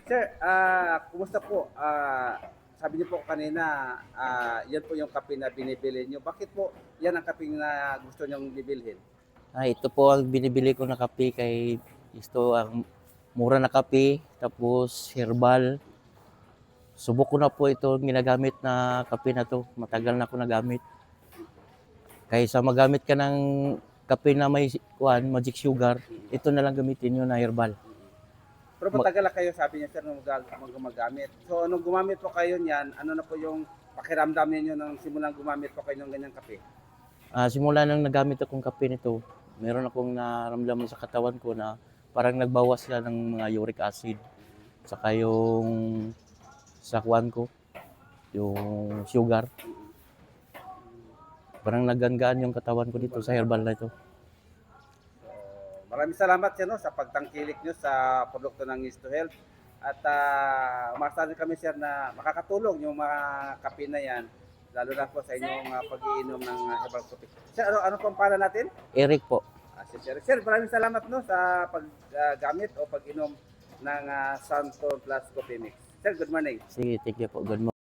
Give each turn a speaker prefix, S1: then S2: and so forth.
S1: Sir, kumusta po? Sabi niyo po kanina, yan po yung kape na binibili niyo. Bakit po yan ang kape na gusto niyong bibilhin?
S2: Ito po ang binibili ko na kape kay gusto ang mura na kape, tapos herbal. Subok ko na po ito ginagamit na kape na to. Matagal na ako nagamit. Kaysa magamit ka ng kape na may magic sugar, ito na lang gamitin nyo na herbal.
S1: Pero matagal na kayo, sabi niya sir, nung gumagamit. So, nung gumamit po kayo niyan, ano na po yung pakiramdam niyo nung simulang gumamit po kayo ng ganyang kape?
S2: Simula nang nagamit akong kape nito, meron akong naramdaman sa katawan ko na parang nagbawas sila ng mga uric acid. Saka yung sa kuwan ko, yung sugar. Parang naggaan yung katawan ko dito sa herbal na ito.
S1: Maraming salamat sir, no, sa pagtangkilik nyo sa produkto ng Is2 Health. At umasahan kami sir na makakatulong yung mga kape na yan, lalo na po sa inyong pag-iinom ng herbal coffee. Sir, ano pong pangalan natin?
S2: Eric po.
S1: Sir, maraming salamat no sa paggamit o pag-inom ng Santo Plus Coffee Mix. Sir, good morning.
S2: Sige, thank you po. Good morning.